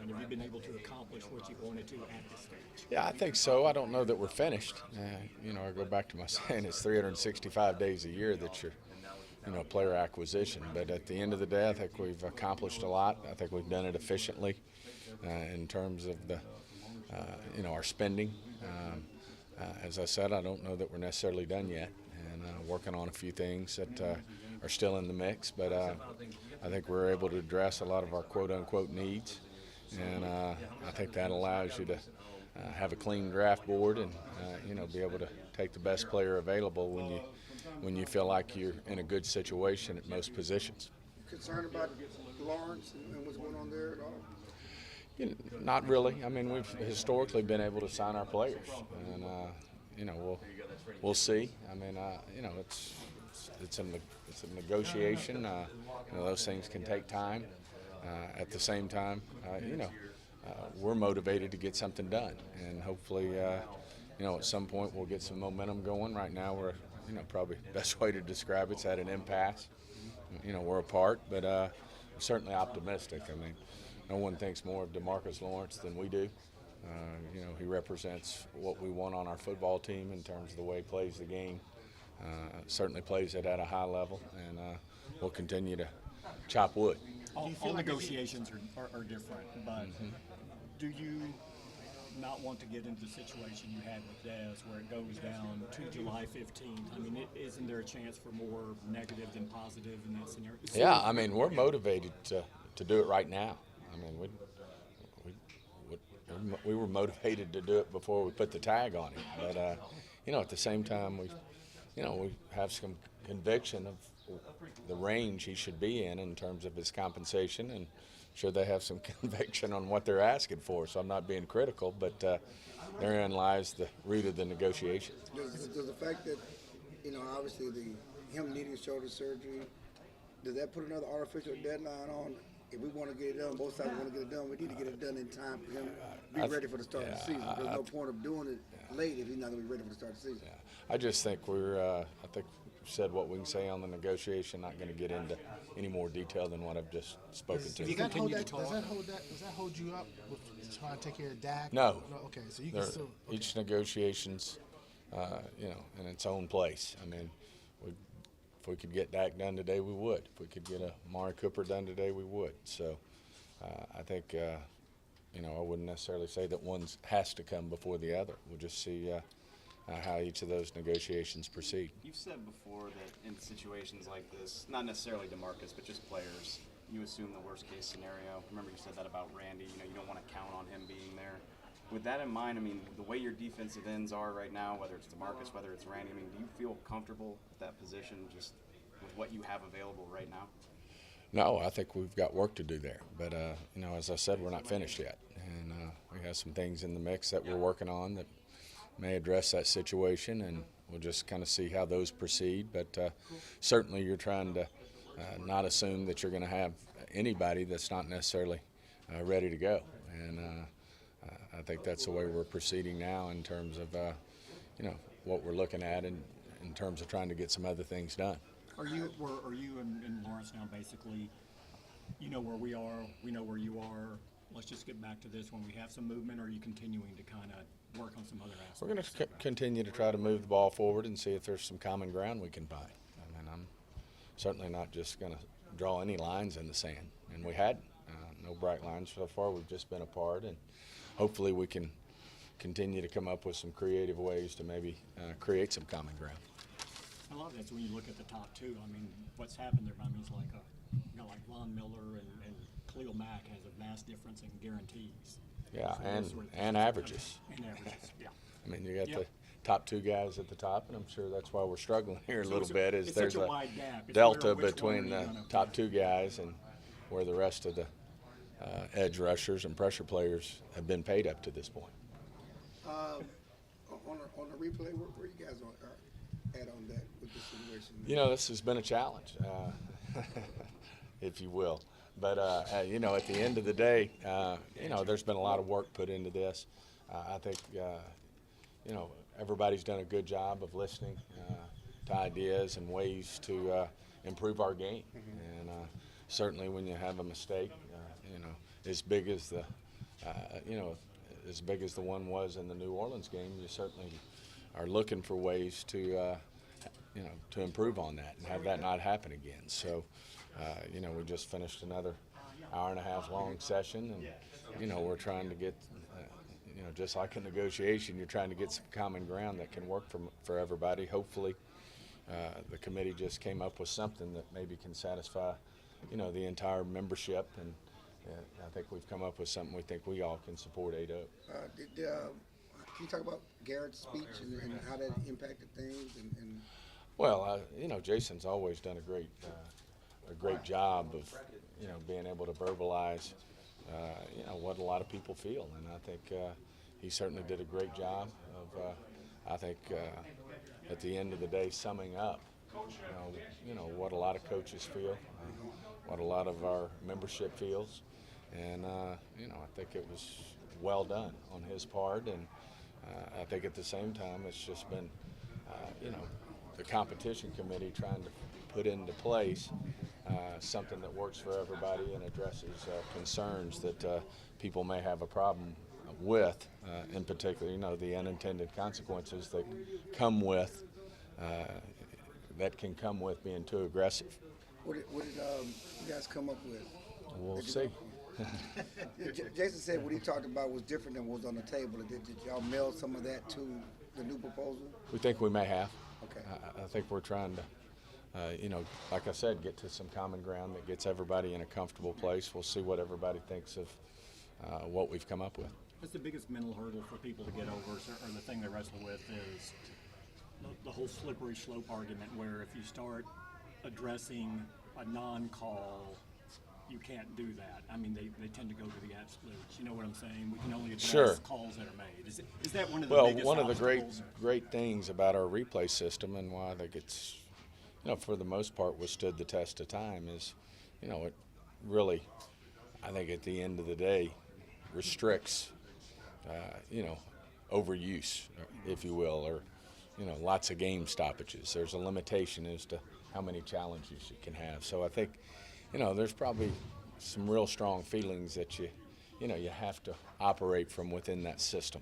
point? Have you been able to accomplish what you wanted to at this stage? Yeah, I think so. I don't know that we're finished. I go back to my saying it's 365 days a year that you're, player acquisition. But at the end of the day, I think we've accomplished a lot. I think we've done it efficiently in terms of our spending. As I said, I don't know that we're necessarily done yet, and working on a few things that are still in the mix. But I think we're able to address a lot of our quote-unquote needs, and I think that allows you to have a clean draft board and be able to take the best player available when you feel like you're in a good situation at most positions. Concerned about Lawrence and what's going on there at all? Not really. I mean, we've historically been able to sign our players, and we'll see. I mean, it's a negotiation. Those things can take time. At the same time, we're motivated to get something done, and hopefully, at some point we'll get some momentum going. Right now, we're, probably the best way to describe it's at an impasse. We're apart, but certainly optimistic. I mean, no one thinks more of DeMarcus Lawrence than we do. He represents what we want on our football team in terms of the way he plays the game. Certainly plays it at a high level, and we'll continue to chop wood. All negotiations are different, but do you not want to get into the situation you had with Dez where it goes down to July 15th? I mean, isn't there a chance for more negative than positive in that scenario? Yeah, I mean, we're motivated to do it right now. I mean, we were motivated to do it before we put the tag on it. But, at the same time, we have some conviction of the range he should be in terms of his compensation, and sure they have some conviction on what they're asking for. So I'm not being critical, but therein lies the root of the negotiation. Does the fact that, obviously him needing shoulder surgery, does that put another artificial deadline on? If we want to get it done, both sides want to get it done, we need to get it done in time for him to be ready for the start of the season. There's no point of doing it late if he's not going to be ready for the start of the season. I just think I think we've said what we can say on the negotiation, not going to get into any more detail than what I've just spoken to. Does that hold you up with trying to take care of Dak? No. Okay, so you can still. Okay. Each negotiation's, in its own place. I mean, if we could get Dak done today, we would. If we could get Amari Cooper done today, we would. So I think, I wouldn't necessarily say that one has to come before the other. We'll just see how each of those negotiations proceed. You've said before that in situations like this, not necessarily DeMarcus, but just players, you assume the worst case scenario. Remember you said that about Randy, you don't want to count on him being there. With that in mind, I mean, the way your defensive ends are right now, whether it's DeMarcus, whether it's Randy, I mean, do you feel comfortable with that position just with what you have available right now? No, I think we've got work to do there. But, as I said, we're not finished yet. And we have some things in the mix that we're working on that may address that situation, and we'll just kind of see how those proceed. But certainly you're trying to not assume that you're going to have anybody that's not necessarily ready to go. And I think that's the way we're proceeding now in terms of, what we're looking at in terms of trying to get some other things done. Are you and Lawrence now basically, where we are, we know where you are, let's just get back to this when we have some movement, or are you continuing to kind of work on some other aspects? We're going to continue to try to move the ball forward and see if there's some common ground we can find. I mean, I'm certainly not just going to draw any lines in the sand, and we hadn't. No bright lines so far. We've just been apart, and hopefully we can continue to come up with some creative ways to maybe create some common ground. I love that. So when you look at the top two, I mean, what's happened there, I mean, it's like Von Miller and Khalil Mack has a vast difference in guarantees. Yeah, So and averages. And averages, yeah. I mean, you got the top two guys at the top, and I'm sure that's why we're struggling here a little bit. Is it's there's such a a wide gap. It's delta which between the top two guys and where the rest of the edge rushers and pressure players have been paid up to this point. On the replay, where you guys are at on that with this situation? This has been a challenge, if you will. But, at the end of the day, there's been a lot of work put into this. I think, everybody's done a good job of listening to ideas and ways to improve our game. And certainly when you have a mistake, as big as the you know, as big as the one was in the New Orleans game, you certainly are looking for ways to, you know, to improve on that and have that not happen again. So, you know, we just finished another hour-and-a-half long session, and, you know, we're trying to get, you know, just like a negotiation, you're trying to get some common ground that can work for everybody. Hopefully, the committee just came up with something that maybe can satisfy, you know, the entire membership, and I think we've come up with something we think we all can support 8-0. Can you talk about Garrett's speech and how that impacted things? And Well, you know, Jason's always done a great job of, you know, being able to verbalize, you know, what a lot of people feel, and I think he certainly did a great job of, I think, at the end of the day, summing up, you know what a lot of coaches feel, what a lot of our membership feels, and you know, I think it was well done on his part, and I think at the same time it's just been, you know, the competition committee trying to put into place something that works for everybody and addresses concerns that people may have a problem with, in particular, you know, the unintended consequences that come with, that can come with being too aggressive. what did you guys come up with? We'll see. Jason said what he talked about was different than what was on the table. Did y'all mail some of that to the new proposal? We think we may have. Okay. I think we're trying to, you know, like I said, get to some common ground that gets everybody in a comfortable place. We'll see what everybody thinks of what we've come up with. What's the biggest mental hurdle for people to get over, or the thing they wrestle with is the whole slippery slope argument, where if you start addressing a non-call, you can't do that. I mean, they tend to go to the absolutes. You know what I'm saying? We can only address calls that are made. Is that one of the biggest one of the obstacles? great things about our replay system, and why I think it's, you know, for the most part withstood the test of time, is, you know, it really, I think at the end of the day, restricts, you know, overuse, if you will, or, you know, lots of game stoppages. There's a limitation as to how many challenges you can have. So I think, you know, there's probably some real strong feelings that you know, you have to operate from within that system.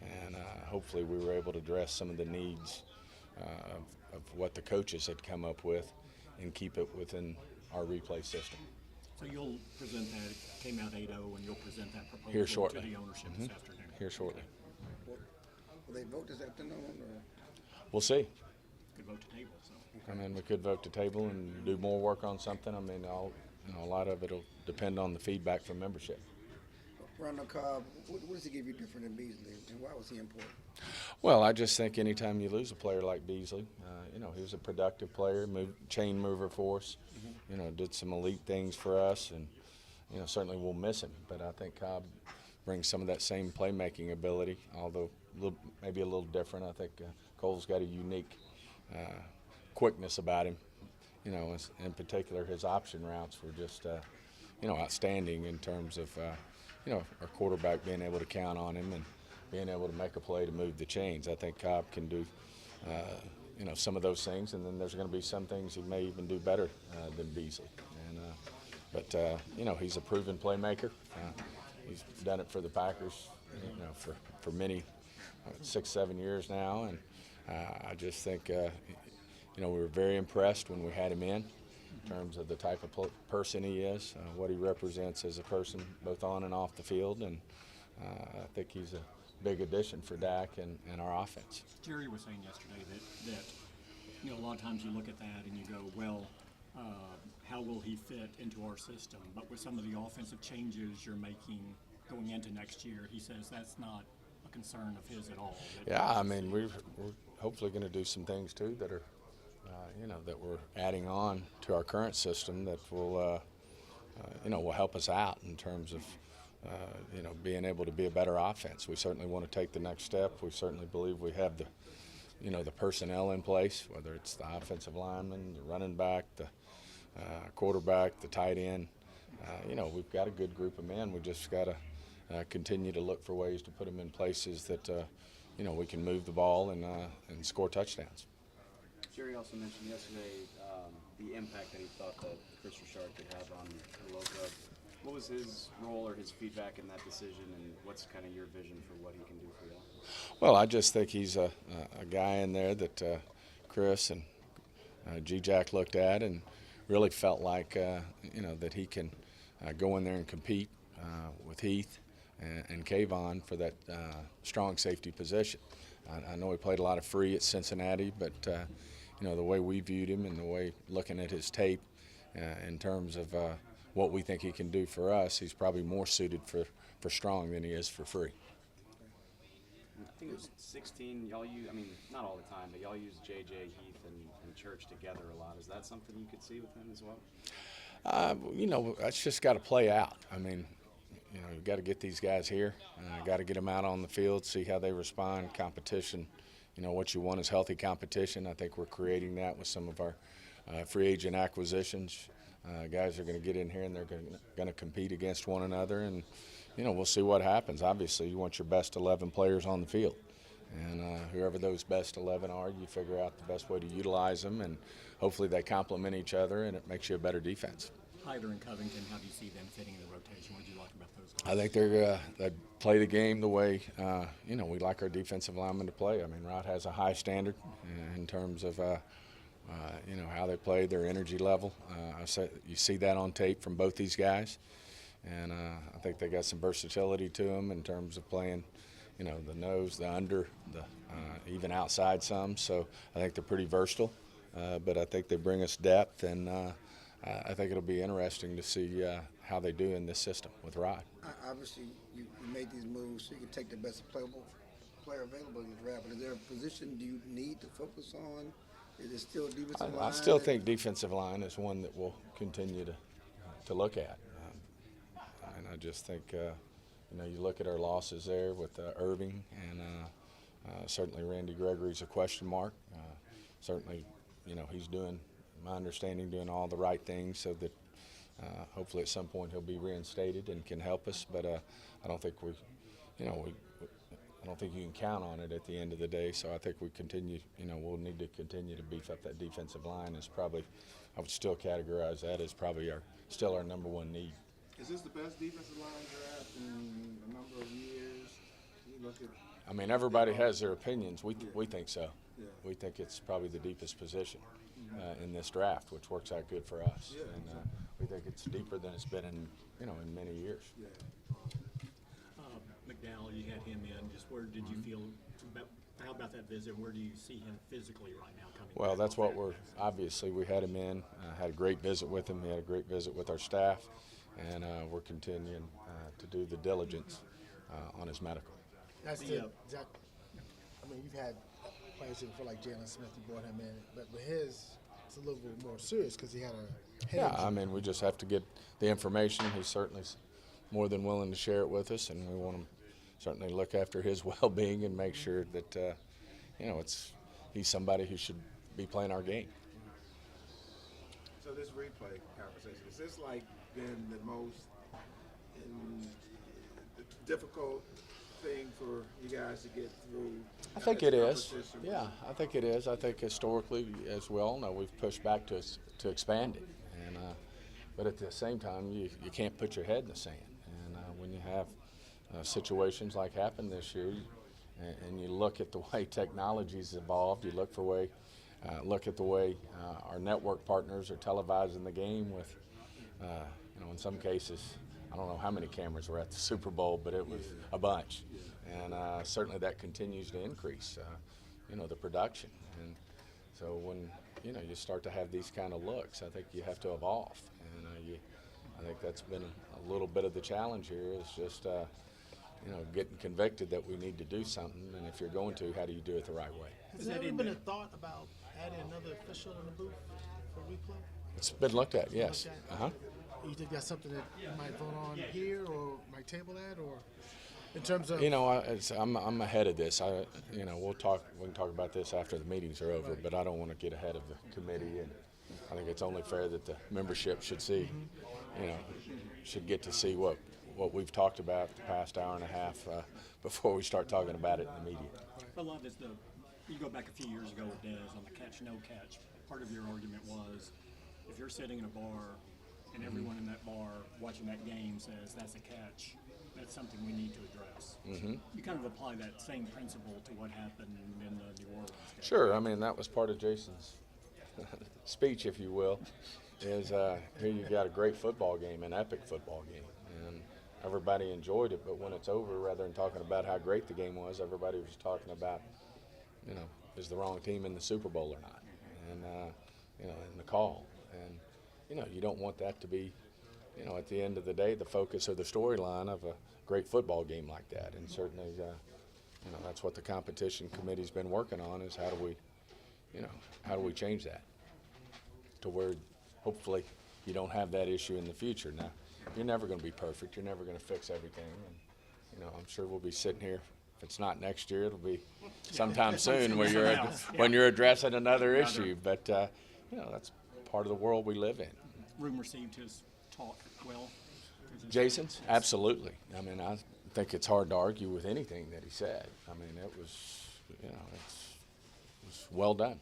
And hopefully we were able to address some of the needs of what the coaches had come up with and keep it within our replay system. So you'll present that, it came out 8-0, and you'll present that proposal Here shortly. to the ownership this afternoon. Here shortly. Will they vote this afternoon? Or? We'll see. Could vote to table, so. I mean, we could vote to table and do more work on something. I mean, you know, a lot of it will depend on the feedback from membership. Randall Cobb, what does he give you different than Beasley, and why was he important? Well, I just think anytime you lose a player like Beasley, you know, he was a productive player, chain mover for us, you know, did some elite things for us, and, you know, certainly we'll miss him. But I think Cobb brings some of that same playmaking ability, although maybe a little different. I think Cole's got a unique quickness about him. You know, in particular, his option routes were just, you know, outstanding in terms of, you know, our quarterback being able to count on him and being able to make a play to move the chains. I think Cobb can do, you know, some of those things, and then there's going to be some things he may even do better than Beasley. And, but you know, he's a proven playmaker. He's done it for the Packers, you know, for many 6-7 years now, and I just think, you know, we were very impressed when we had him in terms of the type of person he is, what he represents as a person, both on and off the field, and I think he's a big addition for Dak and our offense. Jerry was saying yesterday that you know, a lot of times you look at that and you go, well, how will he fit into our system? But with some of the offensive changes you're making going into next year, he says that's not a concern of his at all. Yeah, I mean, we're hopefully going to do some things too that are, you know, that we're adding on to our current system that will, you know, will help us out in terms of, you know, being able to be a better offense. We certainly want to take the next step. We certainly believe we have the, you know, the personnel in place, whether it's the offensive lineman, the running back, the quarterback, the tight end. You know, we've got a good group of men. We just got to continue to look for ways to put them in places that, you know, we can move the ball and score touchdowns. Jerry also mentioned yesterday the impact that he thought that Chris Richard could have on the logo. What was his role or his feedback in that decision, and what's kind of your vision for what he can do for you? Well, I just think he's a guy in there that Chris and G-Jack looked at and really felt like, that he can go in there and compete with Heath and Kayvon for that strong safety position. I know he played a lot of free at Cincinnati, but, the way we viewed him and the way looking at his tape in terms of what we think he can do for us, he's probably more suited for strong than he is for free. I think it was 16. Y'all use, not all the time, but y'all use JJ, Heath, and Church together a lot. Is that something you could see with him as well? That's just got to play out. You've got to get these guys here. Got to get them out on the field, see how they respond. Competition, what you want is healthy competition. I think we're creating that with some of our free agent acquisitions. Guys are going to get in here and they're going to compete against one another, and we'll see what happens. Obviously, you want your best 11 players on the field, and whoever those best 11 are, you figure out the best way to utilize them, and hopefully they complement each other, and it makes you a better defense. Hyder and Covington, how do you see them fitting in the rotation? What do you like about those guys? I think they play the game the way we like our defensive linemen to play. Rod has a high standard in terms of how they play, their energy level. You see that on tape from both these guys, and I think they got some versatility to them in terms of playing, the nose, the under, the even outside some. So I think they're pretty versatile, but I think they bring us depth, and I think it'll be interesting to see how they do in this system with Rod. Obviously, you made these moves so you can take the best player available in the draft. But is there a position do you need to focus on? Is it still defensive line? I still think defensive line is one that we'll continue to look at. And I just think, you look at our losses there with Irving, and certainly Randy Gregory's a question mark. Certainly, he's doing, my understanding, doing all the right things so that hopefully at some point he'll be reinstated and can help us. But I don't think I don't think you can count on it at the end of the day. So I think we continue, we'll need to continue to beef up that defensive line. Is probably, I would still categorize that as probably still our number one need. Is this the best defensive line draft in a number of years? You look at. Everybody has their opinions. We think so. Yeah. We think it's probably the deepest position in this draft, which works out good for us. Yeah, And we think it's deeper than it's been in many years. Yeah. McDowell, you had him in. Just where did you feel how about that visit? Where do you see him physically right now coming Well, back? that's what obviously we had him in, had a great visit with him. He had a great visit with our staff, and we're continuing to do the diligence on his medical. That's the Zach. You've had players who feel like Jalen Smith. You brought him in, but with his, it's a little bit more serious because he had a head injury. We just have to get the information. He's certainly more than willing to share it with us, and we want to certainly look after his well-being and make sure that he's somebody who should be playing our game. So this replay conversation, is this like been the most difficult thing for you guys to get through? I think it is. Yeah, I think it is. I think historically, as we all know, we've pushed back to expand it, and but at the same time, you can't put your head in the sand. And when you have situations like happened this year, and you look at the way technology's evolved, you look at the way our network partners are televising the game with, in some cases, I don't know how many cameras were at the Super Bowl, but it was a bunch. And certainly that continues to increase, the production. And so when, you start to have these kind of looks, I think you have to evolve. And I think that's been a little bit of the challenge here is just, getting convicted that we need to do something. And if you're going to, how do you do it the right way? Has there ever been a thought about adding another official in the booth for replay? It's been looked at, yes. You think that's something that you might vote on here or might table that, or in terms of? I'm ahead of this. We can talk about this after the meetings are over, but I don't want to get ahead of the committee, and I think it's only fair that the membership should see, should get to see what we've talked about the past hour and a half before we start talking about it in the media. A lot is you go back a few years ago with Dez on the catch, no catch. Part of your argument was if you're sitting in a bar and everyone in that bar watching that game says that's a catch, that's something we need to address. You kind of apply that same principle to what happened in the New Orleans game. Sure. I mean, that was part of Jason's speech, if you will, is here you got a great football game, an epic football game, and everybody enjoyed it. But when it's over, rather than talking about how great the game was, everybody was talking about, you know, is the wrong team in the Super Bowl or not, and you know, and the call, and you know, you don't want that to be, you know, at the end of the day, the focus of the storyline of a great football game like that. And certainly, you know, that's what the competition committee's been working on, is how do we, you know, how do we change that to where hopefully you don't have that issue in the future. Now, you're never going to be perfect. You're never going to fix everything. And, you know, I'm sure we'll be sitting here. If it's not next year, it'll be sometime soon where you're when you're addressing another issue. But you know, that's part of the world we live in. Room received his talk well. Jason's? Absolutely. I mean, I think it's hard to argue with anything that he said. I mean, it was, you know, it was well done.